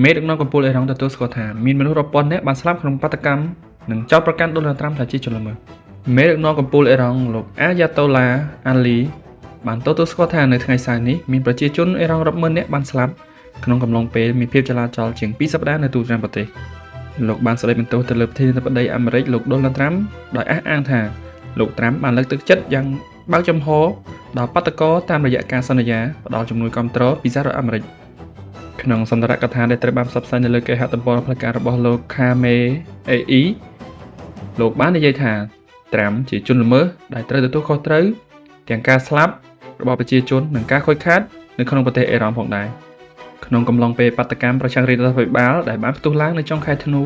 មេដឹកនាំកម្ពុជាអេរ៉ង់ទទួលស្គាល់ថាមានមនុស្សរាប់ពាន់នាក់បានស្លាប់ក្នុងបាតកម្មនិងចោទប្រកាន់ដូណាល់ត្រាំថាជាជនល្មើសមេដឹកនាំកម្ពុជាអេរ៉ង់លោកអាយ៉ាតូឡាអាលីបានទទួលស្គាល់ថានៅថ្ងៃសៅរ៍នេះមានប្រជាជនអេរ៉ង់រាប់ម៉ឺននាក់បានស្លាប់ក្នុងកំឡុងពេលមានភាពចលាចលជាង2សប្តាហ៍នៅទូទាំងប្រទេសលោកបានស្ដីបន្ទោសទៅលើប្រធានាធិបតីអាមេរិកលោកដូណាល់ត្រាំដោយអះអាងថាលោកត្រាំបានលើកទឹកចិត្តយ៉ាងបើកចំហដល់បាតកោតាមរយៈការសន្យាផ្ដល់ជំនួយគាំទ្រពីសហរដ្ឋអាមេរិកក្នុងសន្ទរកថាដែលត្រូវបានផ្សព្វផ្សាយនៅលើគេហទំព័រផ្លូវការរបស់លោកខាមេអេអ៊ីលោកបាននិយាយថាត្រាំជាជនល្មើសដែលត្រូវទទួលខុសត្រូវទាំងការស្លាប់របស់ប្រជាជននិងការខូចខាតនៅក្នុងប្រទេសអេរ៉ង់ផងដែរក្នុងកំឡុងពេលបាតកម្មប្រឆាំងរដ្ឋាភិបាលដែលបានផ្ទុះឡើងនៅចុងខែធ្នូ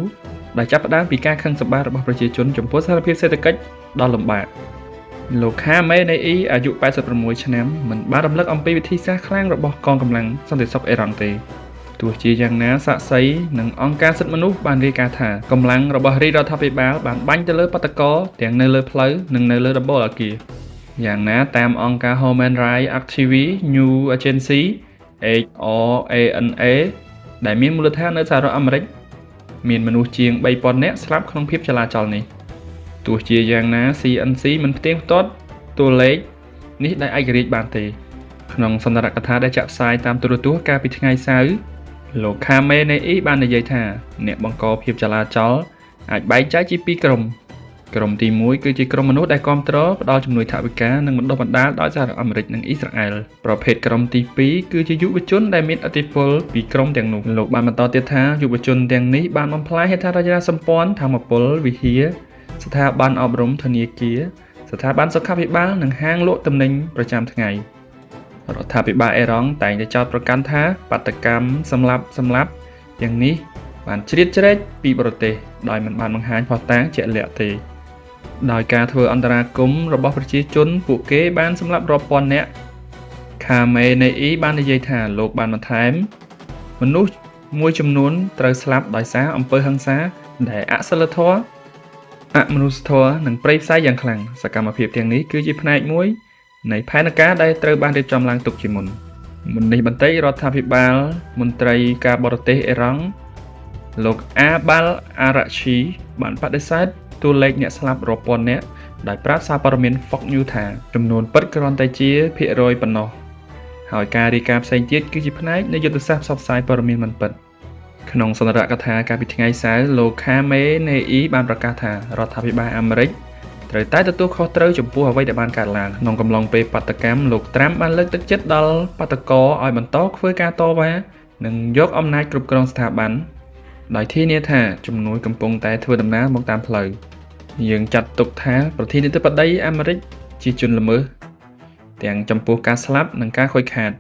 ដែលចាប់ផ្ដើមពីការខឹងសម្បាររបស់ប្រជាជនចំពោះស្ថានភាពសេដ្ឋកិច្ចដ៏លំបាកលោកខាមេណេអ៊ីអាយុ86ឆ្នាំមិនបានរំលឹកអំពីវិធីសាស្ត្រខ្លាំងរបស់កងកម្លាំងសន្តិសុខអេរ៉ង់ទេទោះជាយ៉ាងណាសាក្សីនិងអង្គការសិទ្ធិមនុស្សបានរាយការណ៍ថាកម្លាំងរបស់រាជរដ្ឋាភិបាលបានបាញ់ទៅលើបាតកោទាំងនៅលើផ្លូវនិងនៅលើដំបូលអគារយ៉ាងណាតាមអង្គការ Human Rights Activist New Agency HRANA ដែលមានមូលដ្ឋាននៅសហរដ្ឋអាមេរិកមានមនុស្សជាង 3000 នាក់ស្លាប់ក្នុងភាពចលាចលនេះទោះជាយ៉ាងណា CNC មិនផ្ទៀងផ្ទាត់តួលេខនេះដោយឯករាជ្យបានទេក្នុងសន្ទរកថាដែលចាក់ផ្សាយតាមទូរទស្សន៍កាលពីថ្ងៃសៅរ៍លោកខាមេណេអ៊ីបាននិយាយថាអ្នកបង្កភាពចលាចលអាចបែងចែកជាពីរក្រុមទី1គឺជាក្រុមមនុស្សដែលគាំទ្រផ្ដល់ជំនួយថវិកានិងបណ្ដុះបណ្ដាលដល់សហរដ្ឋអាមេរិកនិងអ៊ីស្រាអែលប្រភេទក្រុមទី2គឺជាយុវជនដែលមានឥទ្ធិពលពីក្រុមទាំងនោះលោកបានបន្តទៀតថាយុវជនទាំងនេះបានបំផ្លាញហេដ្ឋារចនាសម្ព័ន្ធធម្មពលវិហារស្ថាប័នអប់រំធនាគារស្ថាប័នសុខាភិបាលនិងហាងលក់ទំនិញប្រចាំថ្ងៃរដ្ឋាភិបាលអេរ៉ង់តែងតែចោទប្រកាន់ថាបាតកម្មសម្លាប់ទាំងនេះបានជ្រៀតជ្រែកពីបរទេសដោយមិនបានបង្ហាញភស្តុតាងជាក់លាក់ទេដោយការធ្វើអន្តរាគមន៍របស់ប្រជាជនពួកគេបានសម្លាប់រាប់ពាន់នាក់ខាមេណេអ៊ីបាននិយាយថាលោកបានបន្ថែមមនុស្សមួយចំនួនត្រូវស្លាប់ដោយសារអំពើហិង្សាដែលអសិលធម៌អមនុស្សធម៌និងព្រៃផ្សៃយ៉ាងខ្លាំងសកម្មភាពទាំងនេះគឺជាផ្នែកមួយនៃផែនការដែលត្រូវបានរៀបចំឡើងទុកជាមុននេះបន្តិចរដ្ឋាភិបាលមន្ត្រីការបរទេសអេរ៉ង់លោកអាបាល់អារ៉ាឈីបានបដិសេធតួលេខអ្នកស្លាប់រាប់ពាន់នាក់ដោយប្រាប់សារព័ត៌មាន Fox News ថាចំនួនពិតគ្រាន់តែជាភាគរយប៉ុណ្ណោះហើយការរាយការណ៍ផ្សេងទៀតគឺជាផ្នែកនៃយុទ្ធសាស្ត្រផ្សព្វផ្សាយព័ត៌មានមិនពិតក្នុងសន្ទរកថាកាលពីថ្ងៃសៅរ៍លោកខាមេណេអ៊ីបានប្រកាសថារដ្ឋាភិបាលអាមេរិកត្រូវតែទទួលខុសត្រូវចំពោះអ្វីដែលបានកើតឡើងក្នុងកំឡុងពេលបាតកម្មលោកត្រាំបានលើកទឹកចិត្តដល់បាតកោឲ្យបន្តធ្វើការតវ៉ានិងយកអំណាចគ្រប់គ្រងស្ថាប័នដោយធានាថាជំនួយកំពុងតែធ្វើដំណើរមកតាមផ្លូវយើងចាត់ទុកថាប្រធានាធិបតីអាមេរិកជាជនល្មើសទាំងចំពោះការស្លាប់និងការខូចខាត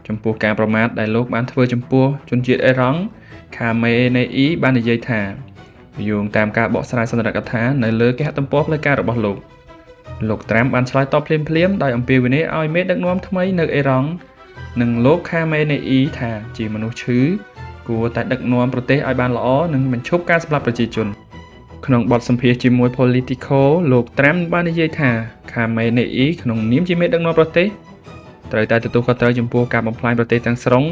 ចំពោះការប្រមាថដែលលោកបានធ្វើចំពោះជនជាតិអេរ៉ង់ខាមេណេអ៊ីបាននិយាយថាយោងតាមការបកស្រាយសន្ទរកថានៅលើគេហទំព័រផ្លូវការរបស់លោកត្រាំបានឆ្លើយតបភ្លាមៗដោយអំពាវនាវឲ្យមេដឹកនាំថ្មីនៅអេរ៉ង់និងលោកខាមេណេអ៊ីថាជាមនុស្សឈឺគួរតែដឹកនាំប្រទេសឲ្យបានល្អនិងបញ្ឈប់ការសម្លាប់ប្រជាជនក្នុងបទសម្ភាសន៍ជាមួយ Politico លោកត្រាំបាននិយាយថាខាមេណេអ៊ីក្នុងនាមជាមេដឹកនាំប្រទេសត្រូវតែទទួលខុសត្រូវចំពោះការបំផ្លាញប្រទេសទាំងស្រុង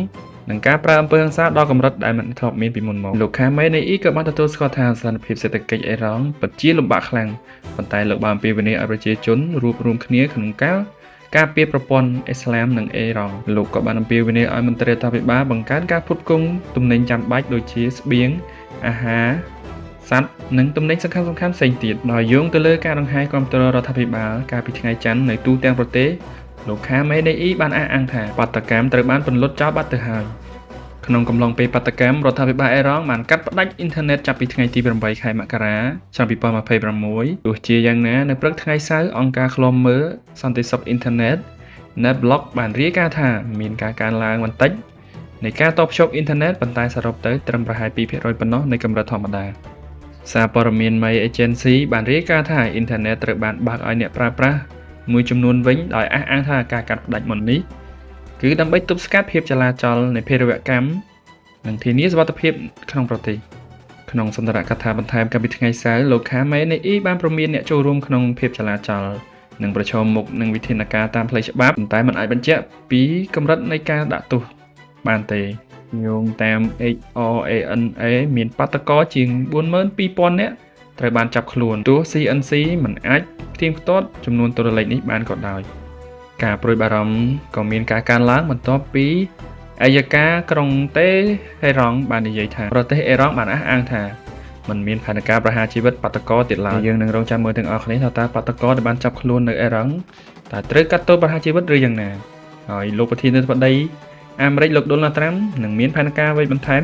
និងការប្រើអំពើហិង្សាដល់កម្រិតដែលមិនធ្លាប់មានពីមុនមកលោកខាមេណេអ៊ីក៏បានទទួលស្គាល់ថាស្ថានភាពសេដ្ឋកិច្ចអេរ៉ង់ពិតជាលំបាកខ្លាំងប៉ុន្តែលោកបានអំពាវនាវឲ្យប្រជាជនរួបរวมគ្នាក្នុងការពារប្រព័ន្ធអ៊ីស្លាមនិងអេរ៉ង់លោកក៏បានអំពាវនាវឲ្យមន្ត្រីរដ្ឋាភិបាលបង្កើនការផ្គត់ផ្គង់ទំនិញចាំបាច់ដូចជាស្បៀងអាហារសត្វនិងទំនិញសំខាន់ៗផ្សេងទៀតដោយយោងទៅលើការដង្ហែគាំទ្ររដ្ឋាភិបាលកាលពីថ្ងៃច័ន្ទនៅទូទាំងប្រទេសលោកខាមេណេអ៊ីបានអះអាងថាបាតកម្មត្រូវបានពន្លត់ចោលបាត់ទៅហើយក្នុងកំឡុងពេលបាតកម្មរដ្ឋាភិបាលអេរ៉ង់បានកាត់ផ្តាច់អ៊ីនធឺណិតចាប់ពីថ្ងៃទី8ខែមករាឆ្នាំ2026ទោះជាយ៉ាងណានៅព្រឹកថ្ងៃសៅរ៍អង្គការឃ្លាំមើលសន្តិសុខអ៊ីនធឺណិត NetBlock បានរាយការណ៍ថាមានការកើនឡើងបន្តិចនៃការតភ្ជាប់អ៊ីនធឺណិតប៉ុន្តែសរុបទៅត្រឹមប្រហែល 2% ប៉ុណ្ណោះនៃកម្រិតធម្មតាសារព័ត៌មាន May Agency បានរាយការណ៍ថាអ៊ីនធឺណិតត្រូវបានបើកឲ្យអ្នកប្រើប្រាស់មួយចំនួនវិញដោយអះអាងថាការកាត់ផ្តាច់មុននេះគឺដើម្បីទប់ស្កាត់ភាពចលាចលនៃភេរវកម្មនិងធានាសុវត្ថិភាពក្នុងប្រទេសក្នុងសន្ទរកថាបន្ថែមកាលពីថ្ងៃសៅរ៍លោកខាមេណេអ៊ីបានព្រមានអ្នកចូលរួមក្នុងភាពចលាចលនិងប្រឈមមុខនឹងវិធានការតាមផ្លូវច្បាប់ប៉ុន្តែមិនអាចបញ្ជាក់ពីកម្រិតនៃការដាក់ទោសបានទេ យោងតាម HRANA មានបាតកោជាង 42,000 នាក់ត្រូវបានចាប់ខ្លួនទោះ CNC មិនអាចផ្ទៀងផ្ទាត់ចំនួនតួលេខនេះបានក៏ដោយការព្រួយបារម្ភក៏មានការកើនឡើងបន្ទាប់ពីអัยការក្រុងតេហេរ៉ង់បាននិយាយថាប្រទេសអេរ៉ង់បានអះអាងថាมันមានផែនការប្រហារជីវិតបាតកោទៀតឡើយយើងនឹងរងចាំមើលទាំងអស់គ្នាថាតើបាតកោដែលបានចាប់ខ្លួននៅអេរ៉ង់តើត្រូវកាត់ទោសប្រហារជីវិតឬយ៉ាងណាហើយលោកប្រធានាធិបតីអាមេរិកលោកដូណាល់ត្រាំនឹងមានផែនការអ្វីបន្ថែម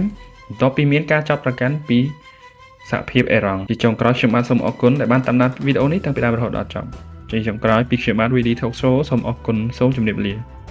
បន្ទាប់ពីមានការចាប់ប្រកាន់ពីសហភាពអេរ៉ង់ជាចុងក្រោយខ្ញុំបាទសូមអរគុណដែលបានតាមដានវីដេអូនេះតាំងពីដើមរហូតដល់ចប់ជាចុងក្រោយពីខ្ញុំបាទ VD Talk Show សូមអរគុណសូមជម្រាបលា